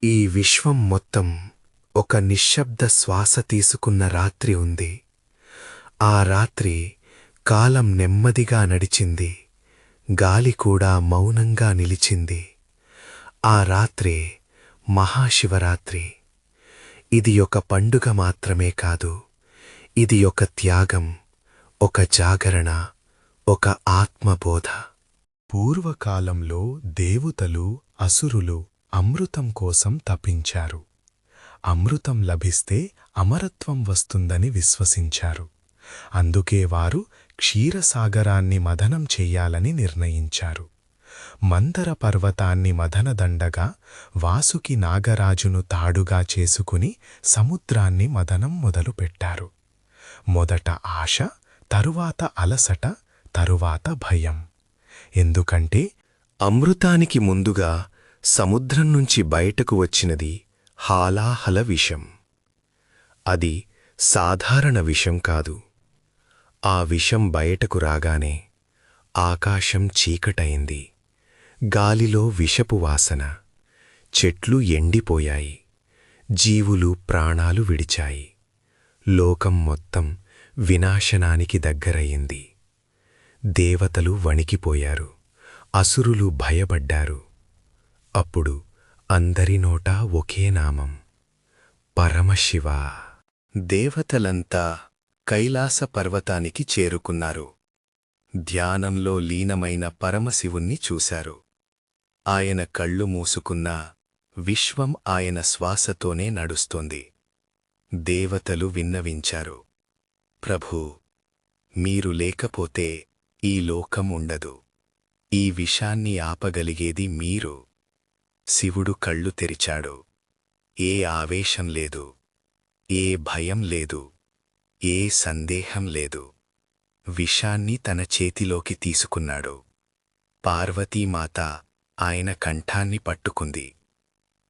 ఈ విశ్వం మొత్తం ఒక నిశ్శబ్ద శ్వాస తీసుకున్న రాత్రి ఉంది. ఆ రాత్రి కాలం నెమ్మదిగా నడిచింది, గాలి కూడా మౌనంగా నిలిచింది. ఆ రాత్రే మహాశివరాత్రి. ఇది ఒక పండుగ మాత్రమే కాదు, ఇది ఒక త్యాగం, ఒక జాగరణ, ఒక ఆత్మబోధ. పూర్వకాలంలో దేవతలు, అసురులు అమృతం కోసం తపించారు. అమృతం లభిస్తే అమరత్వం వస్తుందని విశ్వసించారు. అందుకే వారు క్షీరసాగరాన్ని మథనం చెయ్యాలని నిర్ణయించారు. మందర పర్వతాన్ని మథనదండగా, వాసుకి నాగరాజును తాడుగా చేసుకుని సముద్రాన్ని మథనం మొదలుపెట్టారు. మొదట ఆశ, తరువాత అలసట, తరువాత భయం. ఎందుకంటే అమృతానికి ముందుగా సముద్రం నుంచి బయటకు వచ్చినది హాలాహల విషం. అది సాధారణ విషం కాదు. ఆ విషం బయటకు రాగానే ఆకాశం చీకటయింది. గాలిలో విషపు వాసన. చెట్లు ఎండిపోయాయి. జీవులు ప్రాణాలు విడిచాయి. లోకం మొత్తం వినాశనానికి దగ్గరయింది. దేవతలు వణికిపోయారు. అసురులు భయపడ్డారు. అప్పుడు అందరి నోటా ఒకే నామం, పరమశివ. దేవతలంతా కైలాస పర్వతానికి చేరుకున్నారు. ధ్యానంలో లీనమైన పరమశివుణ్ణి చూశారు. ఆయన కళ్ళు మూసుకున్నా విశ్వం ఆయన శ్వాసతోనే నడుస్తోంది. దేవతలు విన్నవించారు, ప్రభూ, మీరు లేకపోతే ఈ లోకం ఉండదు. ఈ విషాన్ని ఆపగలిగేది మీరు. శివుడు కళ్ళు తెరిచాడు. ఏ ఆవేశం లేదు, ఏ భయం లేదు, ఏ సందేహం లేదు. విషాన్ని తన చేతిలోకి తీసుకున్నాడు. పార్వతీమాత ఆయన కంఠాన్ని పట్టుకుంది.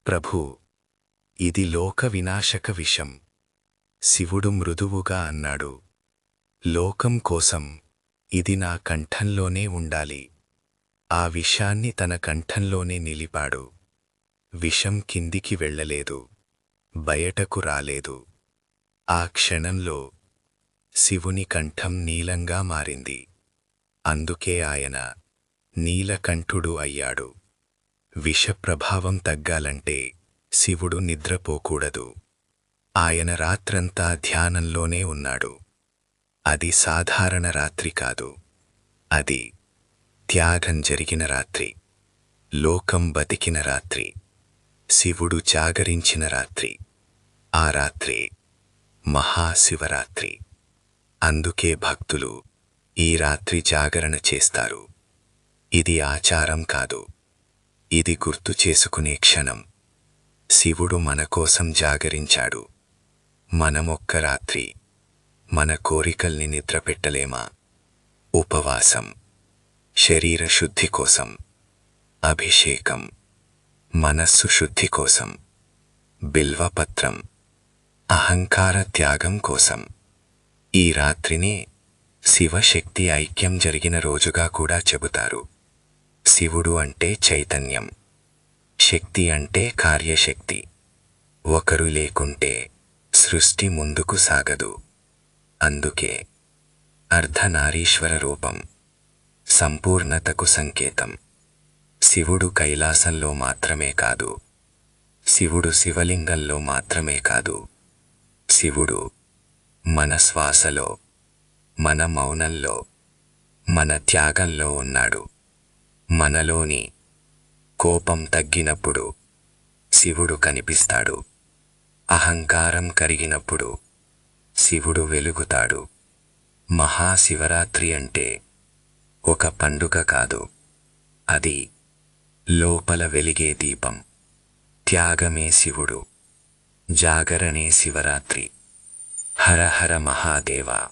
ప్రభూ, ఇది లోక వినాశక విషం. శివుడు మృదువుగా అన్నాడు, లోకం కోసం ఇది నా కంఠంలోనే ఉండాలి. ఆ విషాన్ని తన కంఠంలోనే నిలిపాడు. విషం కిందికి వెళ్ళలేదు, బయటకు రాలేదు. ఆ క్షణంలో శివుని కంఠం నీలంగా మారింది. అందుకే ఆయన నీలకంఠుడు అయ్యాడు. విషప్రభావం తగ్గాలంటే శివుడు నిద్రపోకూడదు. ఆయన రాత్రంతా ధ్యానంలోనే ఉన్నాడు. అది సాధారణ రాత్రి కాదు, అది త్యాగం జరిగిన రాత్రి, లోకం బతికిన రాత్రి, శివుడు జాగరించిన రాత్రి. ఆ రాత్రి మహాశివరాత్రి. అందుకే భక్తులు ఈ రాత్రి జాగరణ చేస్తారు. ఇది ఆచారం కాదు, ఇది గుర్తు చేసుకునే క్షణం. శివుడు మన కోసం జాగరించాడు. మనమొక్క రాత్రి మన కోరికల్ని నిద్రపెట్టలేమా? ఉపవాసం, శరీర శుద్ధి కోసం, అభిషేకం, మనస్సు శుద్ధి కోసం, బిల్వపత్రం, అహంకార త్యాగం కోసం. ఈ రాత్రినే శివశక్తి ఐక్యం జరిగిన రోజుగా కూడా చెబుతారు. శివుడు అంటే చైతన్యం, శక్తి అంటే కార్యశక్తి. ఒకరు లేకుంటే సృష్టి ముందుకు సాగదు. అందుకే అర్ధనారీశ్వర రూపం, సంపూర్ణతకు సంకేతం. శివుడు కైలాసంలో మాత్రమే కాదు, శివుడు శివలింగంలో మాత్రమే కాదు, శివుడు మన శ్వాసలో, మన మౌనంలో, మన త్యాగంలో ఉన్నాడు. మనలోని కోపం తగ్గినప్పుడు శివుడు కనిపిస్తాడు. అహంకారం కరిగినప్పుడు శివుడు వెలుగుతాడు. మహాశివరాత్రి అంటే ఒక పండుగ కాదు, అది లోపల వెలిగే దీపం. త్యాగమే శివుడు, జాగరణే శివరాత్రి. హర హర మహాదేవ.